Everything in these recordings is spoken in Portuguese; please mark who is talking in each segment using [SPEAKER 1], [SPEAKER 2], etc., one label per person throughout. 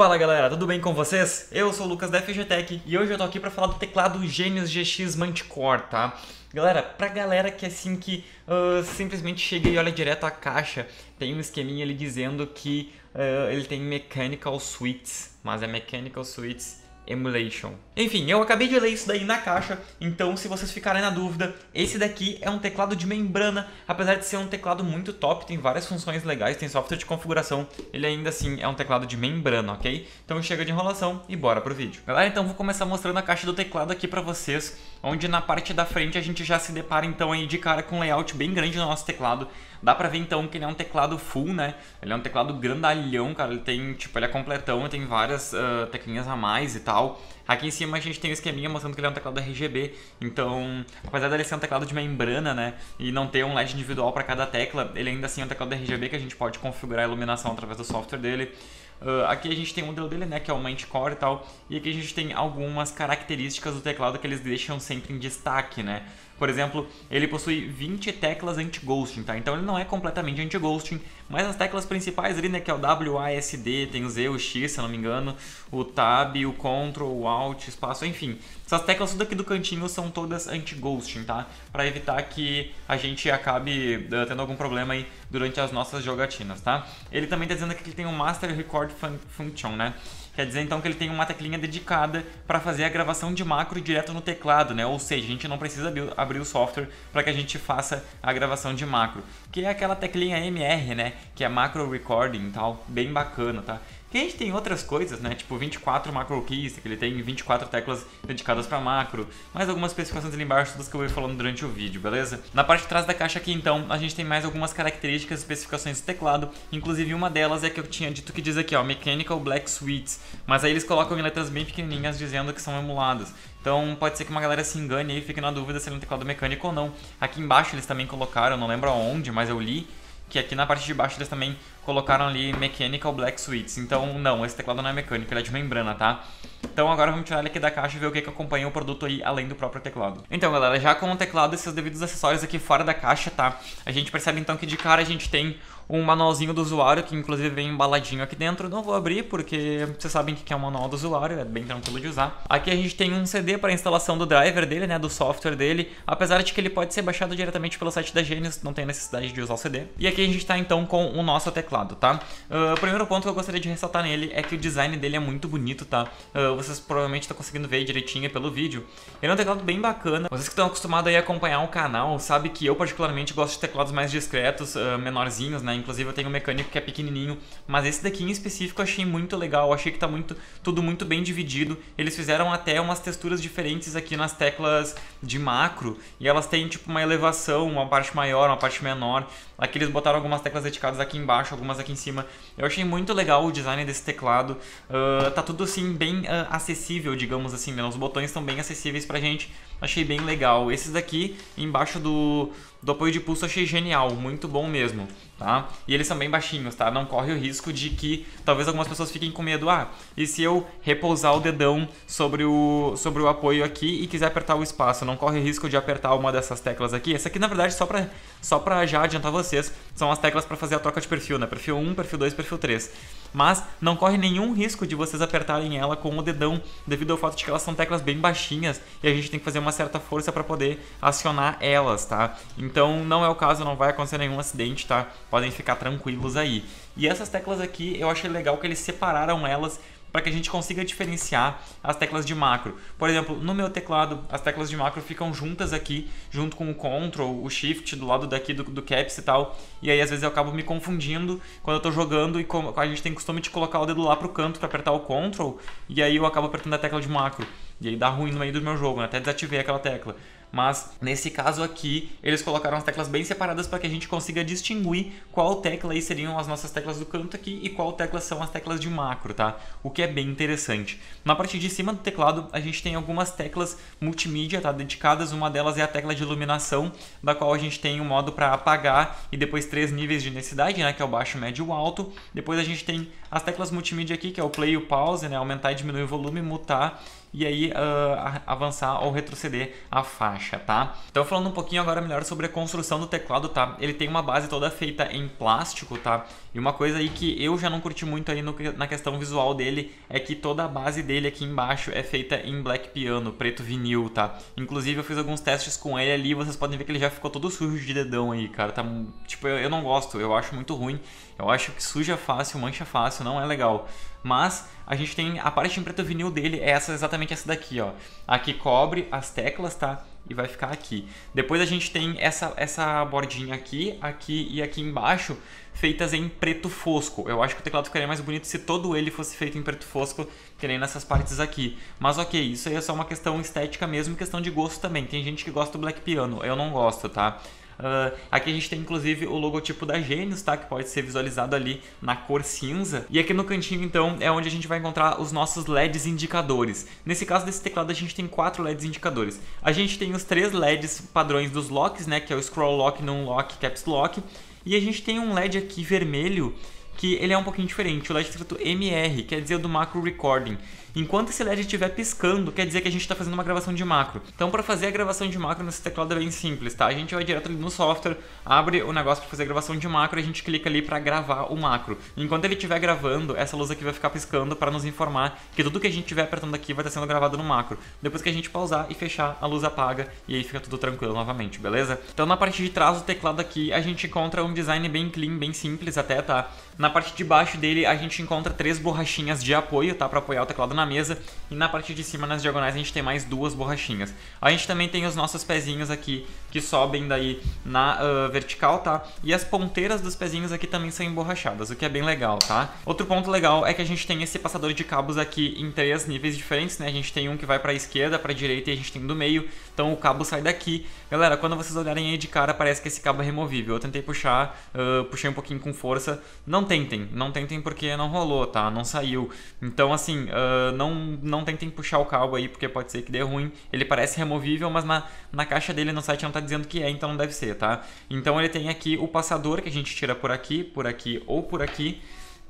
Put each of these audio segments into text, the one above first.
[SPEAKER 1] Fala galera, tudo bem com vocês? Eu sou o Lucas da FGTech e hoje eu tô aqui pra falar do teclado Genius GX Manticore, tá? Galera, pra galera que assim que simplesmente chega e olha direto a caixa, tem um esqueminha ali dizendo que ele tem Mechanical Switches, mas é Mechanical Switches Emulation. Enfim, eu acabei de ler isso daí na caixa, então se vocês ficarem na dúvida, esse daqui é um teclado de membrana, apesar de ser um teclado muito top, tem várias funções legais, tem software de configuração, ele ainda assim é um teclado de membrana, ok? Então chega de enrolação e bora pro vídeo. Galera, então vou começar mostrando a caixa do teclado aqui pra vocês, onde na parte da frente a gente já se depara então aí de cara com um layout bem grande no nosso teclado. Dá pra ver então que ele é um teclado full, né? Ele é um teclado grandalhão, cara. Ele tem, tipo, ele é completão, tem várias teclinhas a mais e tal. Aqui em cima a gente tem um esqueminha mostrando que ele é um teclado RGB. Então, apesar dele ser um teclado de membrana, né? E não ter um LED individual para cada tecla, ele ainda assim é um teclado RGB que a gente pode configurar a iluminação através do software dele. Aqui a gente tem o modelo dele, né, que é o Manticore e tal, e aqui a gente tem algumas características do teclado que eles deixam sempre em destaque, né? Por exemplo, ele possui 20 teclas anti-ghosting, tá? Então ele não é completamente anti-ghosting, mas as teclas principais ali, né, que é o WASD, tem o Z, o X, se eu não me engano, o Tab, o Ctrl, o Alt, espaço, enfim. Essas teclas tudo aqui do cantinho são todas anti-ghosting, tá? Para evitar que a gente acabe tendo algum problema aí durante as nossas jogatinas, tá? Ele também tá dizendo que ele tem um Master Record Function, né? Quer dizer então que ele tem uma teclinha dedicada para fazer a gravação de macro direto no teclado, né? Ou seja, a gente não precisa abrir o software para que a gente faça a gravação de macro, que é aquela teclinha MR, né? Que é Macro Recording e tal, bem bacana, tá? Que a gente tem outras coisas, né? Tipo 24 macro keys, que ele tem 24 teclas dedicadas para macro, mais algumas especificações ali embaixo, todas que eu vou ir falando durante o vídeo, beleza? Na parte de trás da caixa aqui, então, a gente tem mais algumas características e especificações do teclado, inclusive uma delas é a que eu tinha dito que diz aqui, ó, Mechanical Black Switches, mas aí eles colocam em letras bem pequenininhas dizendo que são emuladas. Então pode ser que uma galera se engane e fique na dúvida se ele é um teclado mecânico ou não. Aqui embaixo eles também colocaram, não lembro aonde, mas eu li que aqui na parte de baixo eles também colocaram ali Mechanical Black Switches. Então não, esse teclado não é mecânico, ele é de membrana, tá? Então agora vamos tirar ele aqui da caixa e ver o que acompanha o produto aí além do próprio teclado. Então galera, já com o teclado e seus devidos acessórios aqui fora da caixa, tá? A gente percebe então que de cara a gente tem um manualzinho do usuário, que inclusive vem embaladinho aqui dentro. Não vou abrir porque vocês sabem o que é o manual do usuário, é bem tranquilo de usar. Aqui a gente tem um CD para instalação do driver dele, né, do software dele, apesar de que ele pode ser baixado diretamente pelo site da Genius, não tem necessidade de usar o CD. E aqui a gente está então com o nosso teclado, tá? O primeiro ponto que eu gostaria de ressaltar nele é que o design dele é muito bonito, tá? Vocês provavelmente estão conseguindo ver direitinho pelo vídeo. Ele é um teclado bem bacana. Vocês que estão acostumados aí a acompanhar o canal, sabem que eu particularmente gosto de teclados mais discretos, menorzinhos, né? Inclusive eu tenho um mecânico que é pequenininho, mas esse daqui em específico eu achei muito legal, eu achei que tá tudo muito bem dividido. Eles fizeram até umas texturas diferentes aqui nas teclas de macro, e elas têm tipo uma elevação, uma parte maior, uma parte menor. Aqui eles botaram algumas teclas dedicadas aqui embaixo, algumas aqui em cima. Eu achei muito legal o design desse teclado, tá tudo assim bem acessível, digamos assim, né? Os botões estão bem acessíveis pra gente, achei bem legal. Esses daqui embaixo do apoio de pulso achei genial, muito bom mesmo, tá? E eles são bem baixinhos, tá? Não corre o risco de que talvez algumas pessoas fiquem com medo, e se eu repousar o dedão sobre o apoio aqui e quiser apertar o espaço, não corre o risco de apertar uma dessas teclas aqui. Essa aqui na verdade só pra já adiantar vocês, são as teclas para fazer a troca de perfil, né? Perfil 1, perfil 2, perfil 3. Mas não corre nenhum risco de vocês apertarem ela com o dedão, devido ao fato de que elas são teclas bem baixinhas e a gente tem que fazer uma certa força para poder acionar elas, tá? Então não é o caso, não vai acontecer nenhum acidente, tá? Podem ficar tranquilos aí. E essas teclas aqui, eu achei legal que eles separaram elas para que a gente consiga diferenciar as teclas de macro. Por exemplo, no meu teclado, as teclas de macro ficam juntas aqui, junto com o Ctrl, o Shift, do lado daqui do Caps e tal. E aí, às vezes, eu acabo me confundindo quando eu tô jogando e a gente tem costume de colocar o dedo lá pro canto para apertar o Ctrl, e aí eu acabo apertando a tecla de macro. E aí dá ruim no meio do meu jogo, né? Até desativei aquela tecla. Mas nesse caso aqui, eles colocaram as teclas bem separadas para que a gente consiga distinguir qual tecla aí seriam as nossas teclas do canto aqui e qual teclas são as teclas de macro, tá? O que é bem interessante. Na parte de cima do teclado, a gente tem algumas teclas multimídia, tá? Dedicadas. Uma delas é a tecla de iluminação, da qual a gente tem um modo para apagar e depois 3 níveis de intensidade, né? Que é o baixo, médio e o alto. Depois a gente tem as teclas multimídia aqui, que é o play e o pause, né? Aumentar e diminuir o volume, mutar e aí avançar ou retroceder a faixa. caixa, tá? Então falando um pouquinho agora melhor sobre a construção do teclado, tá? Ele tem uma base toda feita em plástico, tá? E uma coisa aí que eu já não curti muito aí na questão visual dele é que toda a base dele aqui embaixo é feita em black piano, preto vinil, tá? Inclusive eu fiz alguns testes com ele ali, vocês podem ver que ele já ficou todo sujo de dedão aí, cara. Tá, tipo, eu não gosto, eu acho muito ruim. Eu acho que suja fácil, mancha fácil, não é legal. Mas a gente tem a parte em preto vinil dele, é exatamente essa daqui, ó. Aqui cobre as teclas, tá? E vai ficar aqui. Depois a gente tem essa bordinha aqui e aqui embaixo, feitas em preto fosco. Eu acho que o teclado ficaria mais bonito se todo ele fosse feito em preto fosco, que nem nessas partes aqui. Mas ok, isso aí é só uma questão estética mesmo, questão de gosto também. Tem gente que gosta do black piano, eu não gosto, tá? Aqui a gente tem inclusive o logotipo da Genius, tá? Que pode ser visualizado ali na cor cinza. E aqui no cantinho então é onde a gente vai encontrar os nossos LEDs indicadores. Nesse caso desse teclado a gente tem 4 LEDs indicadores. A gente tem os 3 LEDs padrões dos locks, né? Que é o Scroll Lock, Num Lock, Caps Lock. E a gente tem um LED aqui vermelho que ele é um pouquinho diferente, o LED escrito MR, quer dizer do Macro Recording. Enquanto esse LED estiver piscando, quer dizer que a gente está fazendo uma gravação de macro. Então para fazer a gravação de macro nesse teclado é bem simples, tá? A gente vai direto ali no software, abre o negócio para fazer a gravação de macro e a gente clica ali para gravar o macro. Enquanto ele estiver gravando, essa luz aqui vai ficar piscando para nos informar que tudo que a gente estiver apertando aqui vai estar sendo gravado no macro. Depois que a gente pausar e fechar, a luz apaga e aí fica tudo tranquilo novamente, beleza? Então na parte de trás do teclado aqui a gente encontra um design bem clean, bem simples até, tá? Na parte de baixo dele a gente encontra 3 borrachinhas de apoio, tá? Para apoiar o teclado na mesa. E na parte de cima, nas diagonais, a gente tem mais 2 borrachinhas. A gente também tem os nossos pezinhos aqui que sobem daí na vertical, tá? E as ponteiras dos pezinhos aqui também são emborrachadas, o que é bem legal, tá? Outro ponto legal é que a gente tem esse passador de cabos aqui em 3 níveis diferentes, né? A gente tem um que vai para a esquerda, para a direita e a gente tem um do meio. Então o cabo sai daqui. Galera, quando vocês olharem aí de cara, parece que esse cabo é removível. Eu tentei puxar, puxei um pouquinho com força. Não tentem porque não rolou, tá? Não saiu. Então assim, não tentem puxar o cabo aí, porque pode ser que dê ruim. Ele parece removível, mas na caixa dele no site não tá dizendo que é, então não deve ser, tá? Então ele tem aqui o passador que a gente tira por aqui ou por aqui.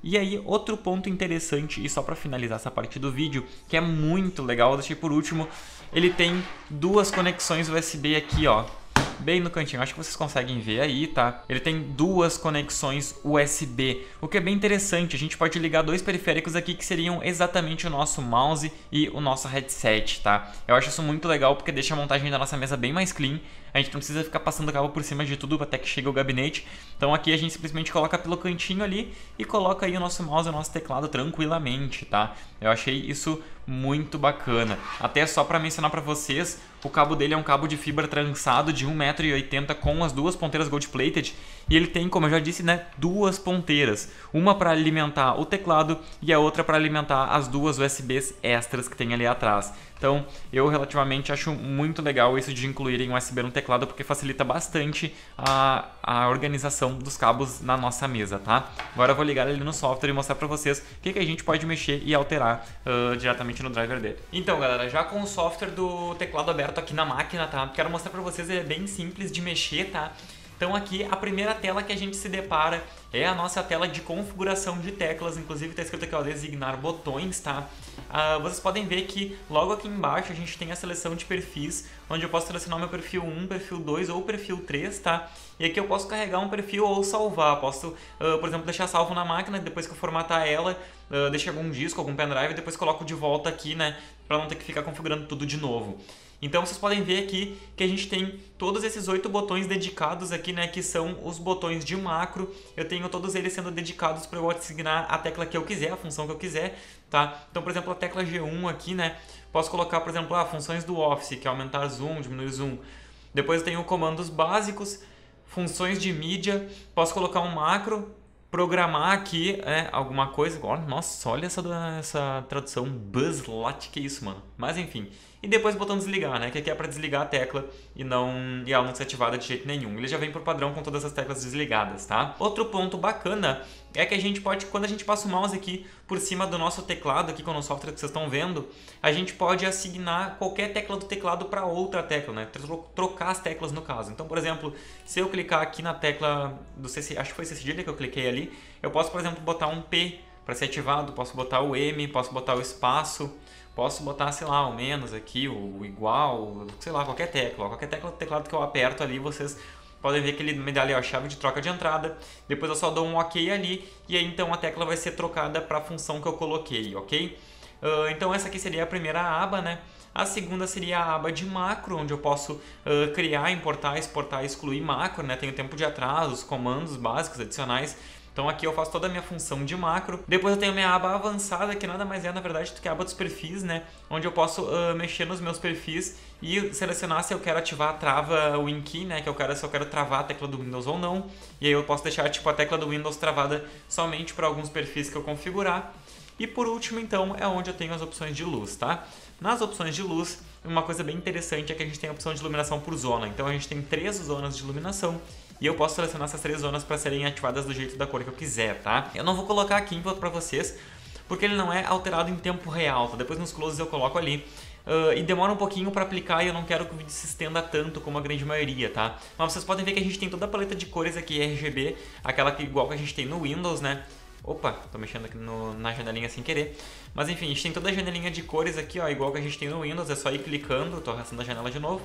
[SPEAKER 1] E aí, outro ponto interessante, e só para finalizar essa parte do vídeo, que é muito legal, eu deixei por último, ele tem 2 conexões USB aqui, ó. Bem no cantinho, acho que vocês conseguem ver aí, tá? Ele tem 2 conexões USB, o que é bem interessante. A gente pode ligar 2 periféricos aqui que seriam exatamente o nosso mouse e o nosso headset, tá? Eu acho isso muito legal porque deixa a montagem da nossa mesa bem mais clean. A gente não precisa ficar passando cabo por cima de tudo até que chegue o gabinete. Então aqui a gente simplesmente coloca pelo cantinho ali e coloca aí o nosso mouse e o nosso teclado tranquilamente, tá? Eu achei isso muito bacana. Até só para mencionar para vocês, o cabo dele é um cabo de fibra trançado de 1,80 m com as 2 ponteiras gold plated. E ele tem, como eu já disse, né, 2 ponteiras. Uma para alimentar o teclado e a outra para alimentar as 2 USBs extras que tem ali atrás. Então, eu relativamente acho muito legal isso de incluírem USB no teclado, porque facilita bastante a organização dos cabos na nossa mesa, tá? Agora eu vou ligar ele no software e mostrar pra vocês o que a gente pode mexer e alterar diretamente no driver dele. Então, galera, já com o software do teclado aberto aqui na máquina, tá? Quero mostrar pra vocês, ele é bem simples de mexer, tá? Então aqui a primeira tela que a gente se depara é a nossa tela de configuração de teclas, inclusive está escrito aqui, ó, designar botões, tá? Vocês podem ver que logo aqui embaixo a gente tem a seleção de perfis, onde eu posso selecionar o meu perfil 1, perfil 2 ou perfil 3, tá? E aqui eu posso carregar um perfil ou salvar, posso, por exemplo, deixar salvo na máquina, depois que eu formatar ela, deixo algum disco, algum pendrive, depois coloco de volta aqui, né? Para não ter que ficar configurando tudo de novo. Então vocês podem ver aqui que a gente tem todos esses 8 botões dedicados aqui, né, que são os botões de macro. Eu tenho todos eles sendo dedicados para eu assignar a tecla que eu quiser, a função que eu quiser, tá? Então, por exemplo, a tecla G1 aqui, né, posso colocar, por exemplo, funções do Office, que é aumentar zoom, diminuir zoom. Depois eu tenho comandos básicos, funções de mídia, posso colocar um macro, programar aqui alguma coisa. Nossa, olha essa tradução Buzzlot, que isso, mano. Mas enfim. E depois o botão desligar, né? Que aqui é para desligar a tecla e ela não ser ativada de jeito nenhum. Ele já vem por padrão com todas as teclas desligadas, tá? Outro ponto bacana é que a gente pode, quando a gente passa o mouse aqui por cima do nosso teclado, aqui com o software que vocês estão vendo, a gente pode assignar qualquer tecla do teclado para outra tecla, né? Trocar as teclas no caso. Então, por exemplo, se eu clicar aqui na tecla do CC, acho que foi esse cedilha que eu cliquei ali, eu posso, por exemplo, botar um P para ser ativado, posso botar o M, posso botar o espaço, posso botar, sei lá, o menos aqui, o igual, sei lá, qualquer tecla. Qualquer tecla do teclado que eu aperto ali, vocês podem ver que ele me dá ali a chave de troca de entrada. Depois eu só dou um OK ali e aí então a tecla vai ser trocada para a função que eu coloquei, ok? Então essa aqui seria a primeira aba, né? A segunda seria a aba de macro, onde eu posso criar, importar, exportar, excluir macro, né? Tem o tempo de atraso, os comandos básicos, adicionais. Então aqui eu faço toda a minha função de macro. Depois eu tenho a minha aba avançada, que nada mais é, na verdade, do que a aba dos perfis, né? Onde eu posso mexer nos meus perfis e selecionar se eu quero ativar a trava WinKey, né? Se eu quero travar a tecla do Windows ou não. E aí eu posso deixar tipo a tecla do Windows travada somente para alguns perfis que eu configurar. E por último, então, é onde eu tenho as opções de luz, tá? Nas opções de luz, uma coisa bem interessante é que a gente tem a opção de iluminação por zona. Então a gente tem 3 zonas de iluminação e eu posso selecionar essas 3 zonas para serem ativadas do jeito da cor que eu quiser, tá? Eu não vou colocar aqui para vocês, porque ele não é alterado em tempo real, tá? Depois nos closes eu coloco ali. E demora um pouquinho para aplicar e eu não quero que o vídeo se estenda tanto como a grande maioria, tá? Mas vocês podem ver que a gente tem toda a paleta de cores aqui RGB, aquela que igual que a gente tem no Windows, né? Opa, tô mexendo aqui na janelinha sem querer. Mas enfim, a gente tem toda a janelinha de cores aqui, ó, igual que a gente tem no Windows, é só ir clicando, tô arrastando a janela de novo,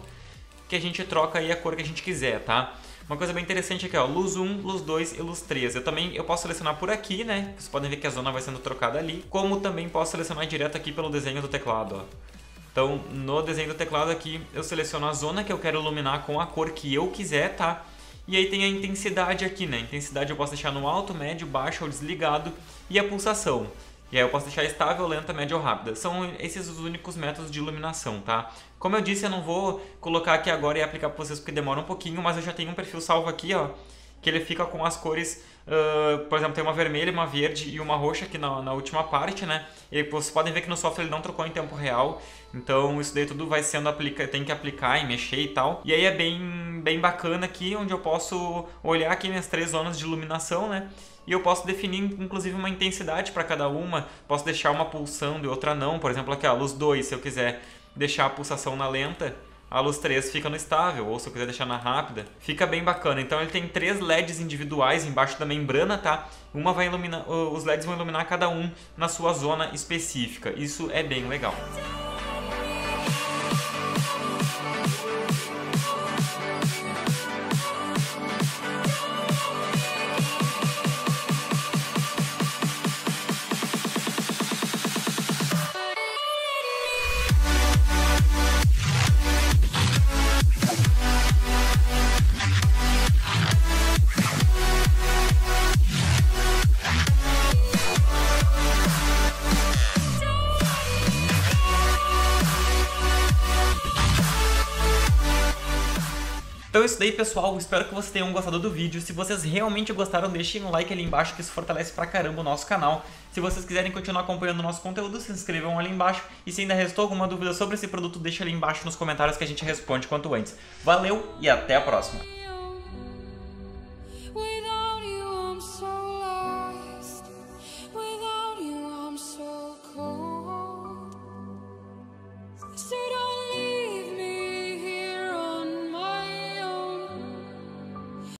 [SPEAKER 1] que a gente troca aí a cor que a gente quiser, tá? Uma coisa bem interessante aqui, ó, luz 1, luz 2 e luz 3. Eu posso selecionar por aqui, né? Vocês podem ver que a zona vai sendo trocada ali, como também posso selecionar direto aqui pelo desenho do teclado, ó. Então, no desenho do teclado aqui, eu seleciono a zona que eu quero iluminar com a cor que eu quiser, tá? E aí tem a intensidade aqui, né? A intensidade eu posso deixar no alto, médio, baixo ou desligado. E a pulsação. E aí eu posso deixar estável, lenta, média ou rápida. São esses os únicos métodos de iluminação, tá? Como eu disse, eu não vou colocar aqui agora e aplicar para vocês porque demora um pouquinho, mas eu já tenho um perfil salvo aqui, ó. Que ele fica com as cores, por exemplo, tem uma vermelha, uma verde e uma roxa aqui na última parte, né? E vocês podem ver que no software ele não trocou em tempo real, então isso daí tudo vai sendo tem que aplicar e mexer e tal. E aí é bem bacana aqui, onde eu posso olhar aqui minhas 3 zonas de iluminação, né? E eu posso definir inclusive uma intensidade para cada uma, posso deixar uma pulsando e outra não. Por exemplo, aqui a luz 2, se eu quiser deixar a pulsação na lenta, a luz 3 fica no estável, ou se eu quiser deixar na rápida, fica bem bacana. Então ele tem 3 LEDs individuais embaixo da membrana, tá? Uma vai iluminar, os LEDs vão iluminar cada um na sua zona específica. Isso é bem legal. Então é isso daí, pessoal, espero que vocês tenham gostado do vídeo. Se vocês realmente gostaram, deixem um like ali embaixo, que isso fortalece pra caramba o nosso canal. Se vocês quiserem continuar acompanhando o nosso conteúdo, se inscrevam ali embaixo. E se ainda restou alguma dúvida sobre esse produto, deixa ali embaixo nos comentários que a gente responde quanto antes. Valeu e até a próxima!
[SPEAKER 2] Say